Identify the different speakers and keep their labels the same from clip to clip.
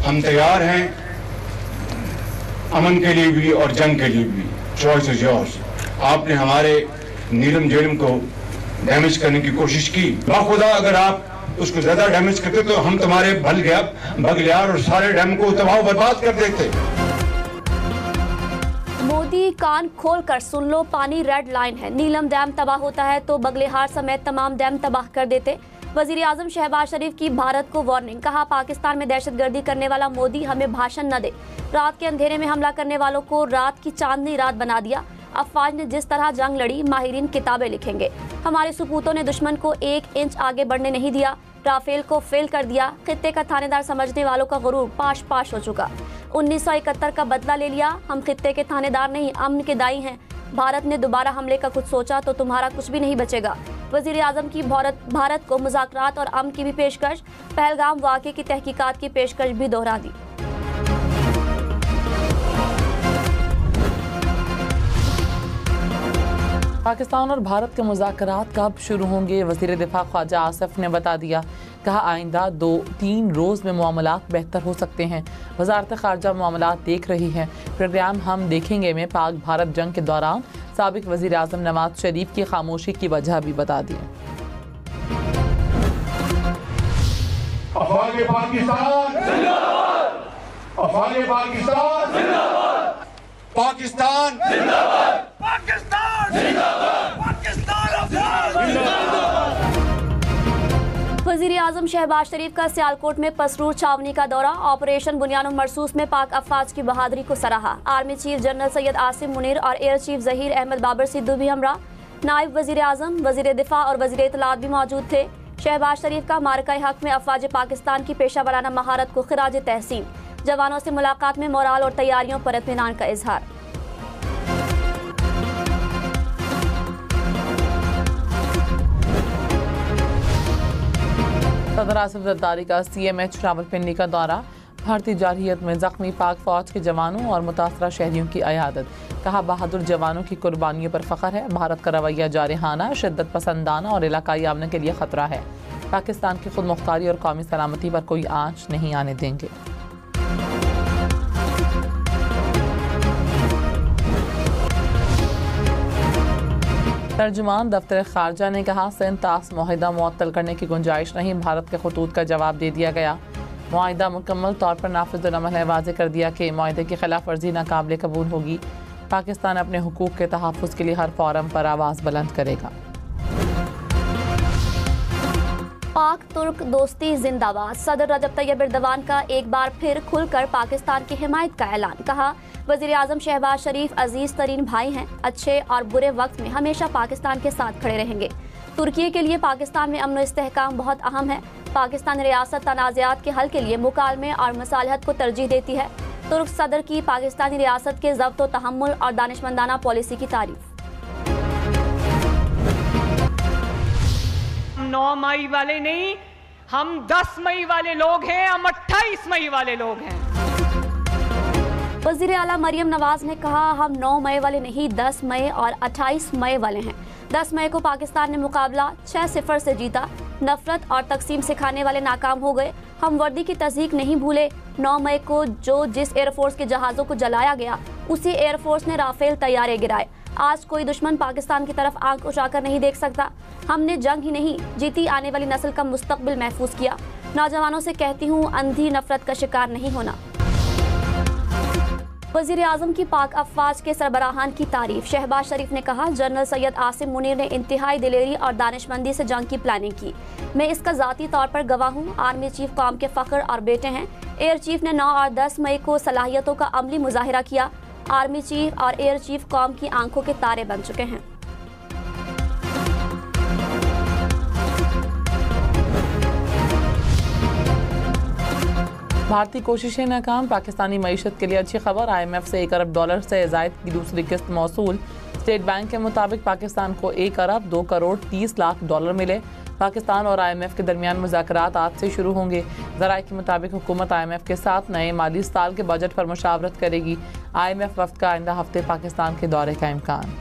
Speaker 1: हम तैयार हैं अमन के लिए भी और जंग के लिए भी। Choice is yours. आपने हमारे नीलम झेलम को डैमेज करने की कोशिश की, बाखुदा अगर आप उसको ज्यादा डैमेज करते तो हम तुम्हारे बगलियार और सारे डैम को तबाह बर्बाद कर देते।
Speaker 2: मोदी कान खोल कर सुन लो, पानी रेड लाइन है। नीलम डैम तबाह होता है तो बगलिहार समेत तमाम डैम तबाह कर देते। वजीर आजम शहबाज शरीफ की भारत को वार्निंग, कहा पाकिस्तान में दहशतगर्दी करने वाला मोदी हमें भाषण न दे। रात के अंधेरे में हमला करने वालों को रात की चांदनी रात बना दिया। अफवाज ने जिस तरह जंग लड़ी, माहिरीन किताबें लिखेंगे। हमारे सपूतों ने दुश्मन को 1 इंच आगे बढ़ने नहीं दिया। राफेल को फेल कर दिया। खित्ते का थानेदार समझने वालों का गुरूर पाश पाश हो चुका। 1971 का बदला ले लिया। हम खित्ते के थानेदार नहीं, अमन के दाई हैं। भारत ने दोबारा हमले का कुछ सोचा तो तुम्हारा कुछ भी नहीं बचेगा। वजीर आजम की भारत को मुज़ाकरात और अमन की भी पेशकश। पहलगाम वाक़े की तहकीकात की पेशकश भी दोहरा दी।
Speaker 3: पाकिस्तान और भारत के मुज़ाकरात कब शुरू होंगे, वज़ीर दिफा ख्वाजा आसिफ ने बता दिया। कहा आइंदा 2-3 रोज़ में मामलात बेहतर हो सकते हैं। वज़ारत ख़ारजा मामलात देख रही है। प्रोग्राम हम देखेंगे में पाक भारत जंग के दौरान साबिक़ वज़ीर आज़म नवाज शरीफ की खामोशी की वजह भी बता दी।
Speaker 1: पाकिस्तान
Speaker 2: वज़ीर आज़म शहबाज शरीफ का सियालकोट में पसरूर छावनी का दौरा। ऑपरेशन बुनियान मरसूस में पाक अफवाज की बहादुरी को सराहा। Army chief general Syed Asim Munir और एयर चीफ ज़हीर अहमद बाबर सिद्धू भी हमरा। नायब वज़ीर आज़म, वज़ीर दिफा और वज़ीर इत्तलात भी मौजूद थे। शहबाज शरीफ का मारका हक में अफवाज पाकिस्तान की पेशा वराना महारत को खिराज तहसीन। जवानों से मुलाकात में मोराल और तैयारियों पर इत्मीनान का इजहार।
Speaker 3: सदर आसिफ जरदारी का CMH रावलपिंडी का दौरा। भारतीय जारहियत में जख्मी पाक फौज के जवानों और मुतासरा शहरियों की अयादत। कहा बहादुर जवानों की कुर्बानियों पर फ़ख्र है। भारत का रवैया जारहाना, शिद्दत पसंदाना और इलाकाई अमन के लिए ख़तरा है। पाकिस्तान की खुद मुख्तारी और कौमी सलामती पर कोई आंच नहीं आने देंगे। तर्जुमान दफ्तर खारजा ने कहा सिंध तास मुआहिदा मुअत्तल करने की गुंजाइश नहीं। भारत के खतूत का जवाब दे दिया गया। मुआहिदा मुकम्मल तौर पर नाफिज़ अमल है। वाज़ेह कर दिया कि मुआहिदे की खिलाफ वर्जी नाकाबिले कबूल होगी। पाकिस्तान अपने हुकूक के तहफ़्फ़ुज़ के लिए हर फोरम पर आवाज़ बुलंद करेगा।
Speaker 2: पाक तुर्क दोस्ती जिंदाबाद। सदर रजब तैयब एर्दोगान का एक बार फिर खुलकर पाकिस्तान की हिमायत का ऐलान। कहा वज़ीर आज़म शहबाज शरीफ अजीज़ तरीन भाई हैं। अच्छे और बुरे वक्त में हमेशा पाकिस्तान के साथ खड़े रहेंगे। तुर्की के लिए पाकिस्तान में अमन इस्तेहकाम बहुत अहम है। पाकिस्तान रियासत तनाज़ात के हल के लिए मुकालमे और मसालहत को तरजीह देती है। तुर्क सदर की पाकिस्तानी रियासत के ज़ब्त व तहम्मुल और दानिशमंदाना पॉलिसी की तारीफ।
Speaker 4: 9 मई वाले नहीं, हम 10 मई वाले लोग हैं, हम 28 मई वाले लोग हैं।
Speaker 2: वज़ीर आला मरियम नवाज ने कहा हम 9 मई वाले नहीं, 10 मई और 28 मई वाले हैं। 10 मई को पाकिस्तान ने मुकाबला 6-0 से जीता। नफरत और तकसीम सिखाने वाले नाकाम हो गए। हम वर्दी की तस्दीक नहीं भूले। 9 मई को जिस एयरफोर्स के जहाज़ों को जलाया गया, उसी एयरफोर्स ने राफेल तैयारे गिराए। आज कोई दुश्मन पाकिस्तान की तरफ आंख उठाकर नहीं देख सकता। हमने जंग ही नहीं जीती, आने वाली नस्ल का मुस्तकबिल महफूज किया। नौजवानों से कहती हूँ अंधी नफरत का शिकार नहीं होना। वज़ीर आज़म की पाक अफवाज के सरबराहान की तारीफ। शहबाज शरीफ ने कहा जनरल सैयद आसिम मुनीर ने इंतहाई दिलेरी और दानिशमंदी से जंग की प्लानिंग की। मैं इसका ज़ाती तौर पर गवाह हूँ। आर्मी चीफ कौम के फ़ख्र और बेटे हैं। एयर चीफ ने 9 और 10 मई को सलाहियतों का अमली मुजाहिरा किया। आर्मी चीफ और एयर चीफ कौम की आंखों के तारे बन चुके हैं।
Speaker 3: भारतीय कोशिशें नाकाम। पाकिस्तानी मईशत के लिए अच्छी खबर। IMF से $1 अरब से ज़ायद की दूसरी किस्त मौसूल। स्टेट बैंक के मुताबिक पाकिस्तान को $1 अरब 2 करोड़ 30 लाख मिले। पाकिस्तान और IMF के दरमियान मुज़ाकरात आज से शुरू होंगे। ज़राए के मुताबिक हुकूमत IMF के साथ नए माली साल के बजट पर मुशावरत करेगी। IMF वफ़द का आइंदा हफ्ते पाकिस्तान के दौरे का इम्कान।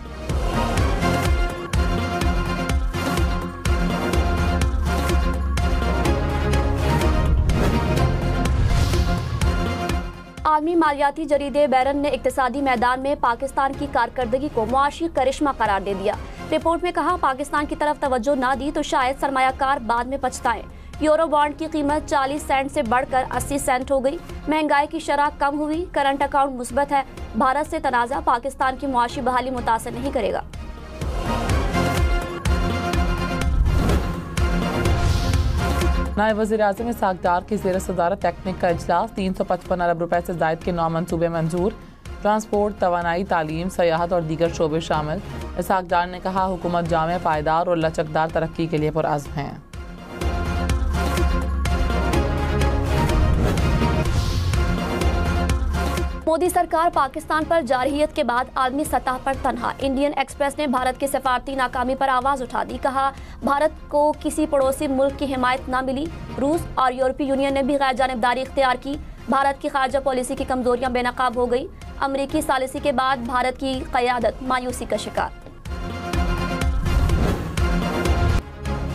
Speaker 2: आलमी मालियाती जरीदे बैरन ने इक्तिसादी मैदान में पाकिस्तान की कारकर्दगी को मुआशी करिश्मा करार दे दिया। रिपोर्ट में कहा, पाकिस्तान की तरफ तवज्जो ना दी तो शायद सरमायाकार बाद में पछताएं। यूरो बॉन्ड की कीमत 40 सेंट से बढ़कर 80 सेंट हो गई। महंगाई की शरह कम हुई। करंट अकाउंट मुस्बत है। भारत से तनाज़ा पाकिस्तान की मुआशी बहाली मुतासर नहीं करेगा।
Speaker 3: नायब वज़ीर-ए-आज़म इसहाक डार की ज़ेर सदारत टेक्निक का इजलास। 355 अरब रुपए से ज़ायद के 9 मंसूबे मंजूर। ट्रांसपोर्ट, तवानाई, तालीम, सयाहत और दीगर शोबे शामिल। इसहाक डार ने कहा, हुकूमत जामे, पायदार और लचकदार तरक्की के लिए पुरअज़्म है।
Speaker 2: मोदी सरकार पाकिस्तान पर जारहियत के बाद आलमी सतह पर तनहा। इंडियन एक्सप्रेस ने भारत की सफारती नाकामी पर आवाज उठा दी। कहा, भारत को किसी पड़ोसी मुल्क की हिमायत न मिली। रूस और यूरोपीय यूनियन ने भी गैर जानिबदारी इख्तियार की। भारत की खारजा पॉलिसी की कमजोरियां बेनकाब हो गई। अमरीकी सालिसी के बाद भारत की क़यादत मायूसी का शिकार।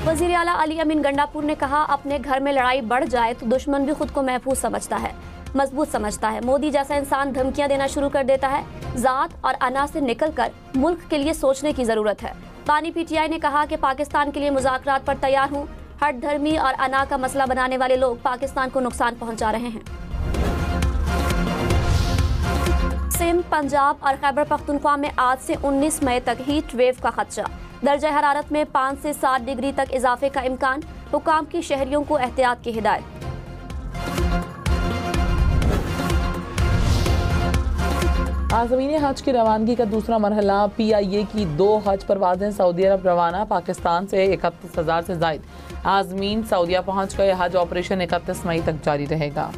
Speaker 2: वज़ीर आला अली अमीन गंडापुर ने कहा, अपने घर में लड़ाई बढ़ जाए तो दुश्मन भी खुद को महफूज समझता है, मजबूत समझता है। मोदी जैसा इंसान धमकियां देना शुरू कर देता है। जात और अना से निकलकर मुल्क के लिए सोचने की जरूरत है। बानी पीटीआई ने कहा कि पाकिस्तान के लिए मुज़ाकरात पर तैयार हूं। हट धर्मी और अना का मसला बनाने वाले लोग पाकिस्तान को नुकसान पहुंचा रहे हैं। सिंध, पंजाब और खैबर पख्तूनख्वा में आज से 19 मई तक हीट वेव का खदशा। दर्जा हरारत में 5 से 7 डिग्री तक इजाफे का इम्कान। हुकाम की शहरियों को एहतियात की हिदायत।
Speaker 3: आज़मीन हज की रवानगी का दूसरा मरहला। PIA की 2 हज परवाज़ें सऊदी अरब रवाना। पाकिस्तान से 31,000 से ज़ायद आज़मीन सऊदीया पहुँच गए। हज ऑपरेशन 31 मई तक जारी रहेगा।